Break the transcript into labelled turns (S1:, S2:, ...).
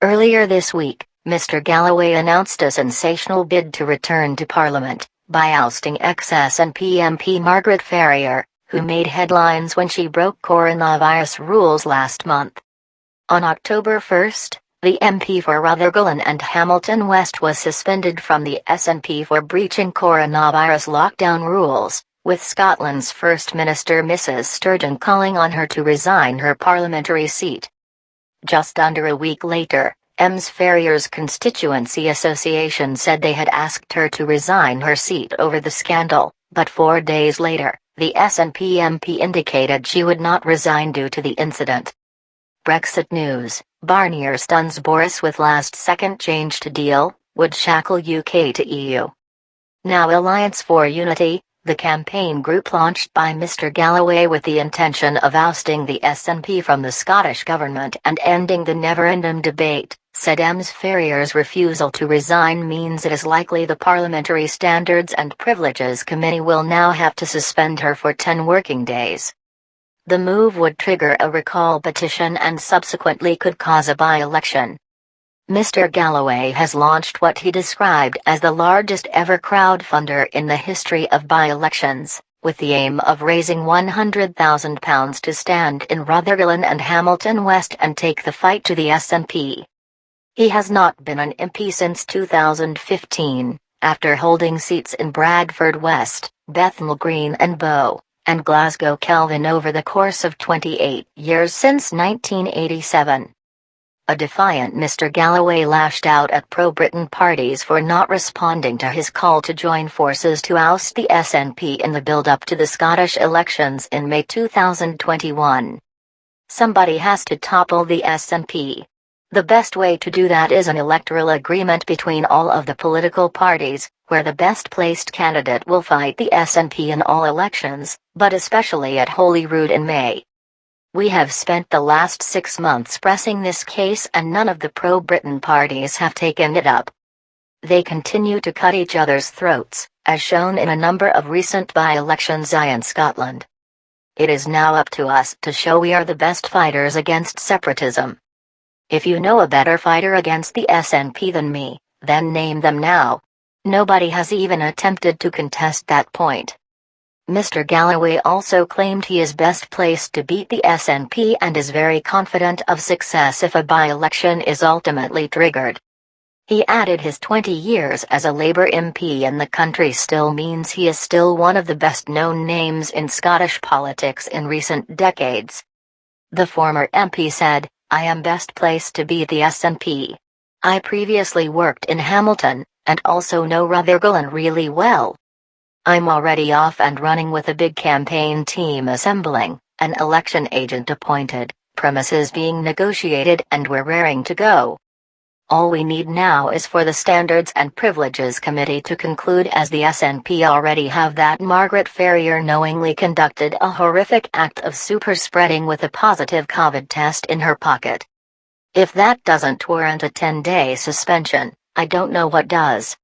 S1: Earlier this week, Mr Galloway announced a sensational bid to return to Parliament, by ousting ex-SNP MP Margaret Ferrier, who made headlines when she broke coronavirus rules last month. On October 1, the MP for Rutherglen and Hamilton West was suspended from the SNP for breaching coronavirus lockdown rules, with Scotland's First Minister Mrs Sturgeon calling on her to resign her parliamentary seat. Just under a week later, Ms Ferrier's constituency association said they had asked her to resign her seat over the scandal, but 4 days later, the SNP MP indicated she would not resign due to the incident. Brexit news: Barnier stuns Boris with last-second change to deal, would shackle UK to EU. Now Alliance for Unity, the campaign group launched by Mr Galloway with the intention of ousting the SNP from the Scottish government and ending the neverendum debate, said Ms Ferrier's refusal to resign means it is likely the Parliamentary Standards and Privileges Committee will now have to suspend her for 10 working days. The move would trigger a recall petition and subsequently could cause a by-election. Mr Galloway has launched what he described as the largest ever crowdfunder in the history of by-elections, with the aim of raising £100,000 to stand in Rutherglen and Hamilton West and take the fight to the SNP. He has not been an MP since 2015, after holding seats in Bradford West, Bethnal Green and Bow, and Glasgow Kelvin over the course of 28 years since 1987. A defiant Mr Galloway lashed out at pro-Britain parties for not responding to his call to join forces to oust the SNP in the build-up to the Scottish elections in May 2021. Somebody has to topple the SNP. The best way to do that is an electoral agreement between all of the political parties, where the best-placed candidate will fight the SNP in all elections, but especially at Holyrood in May. We have spent the last 6 months pressing this case and none of the pro-Britain parties have taken it up. They continue to cut each other's throats, as shown in a number of recent by-elections in Scotland. It is now up to us to show we are the best fighters against separatism. If you know a better fighter against the SNP than me, then name them now. Nobody has even attempted to contest that point. Mr Galloway also claimed he is best placed to beat the SNP and is very confident of success if a by-election is ultimately triggered. He added his 20 years as a Labour MP in the country still means he is still one of the best-known names in Scottish politics in recent decades. The former MP said, "I am best placed to beat the SNP. I previously worked in Hamilton, and also know Rutherglen really well. I'm already off and running with a big campaign team assembling, an election agent appointed, premises being negotiated and we're raring to go. All we need now is for the Standards and Privileges Committee to conclude, as the SNP already have, that Margaret Ferrier knowingly conducted a horrific act of super-spreading with a positive COVID test in her pocket. If that doesn't warrant a 10-day suspension, I don't know what does."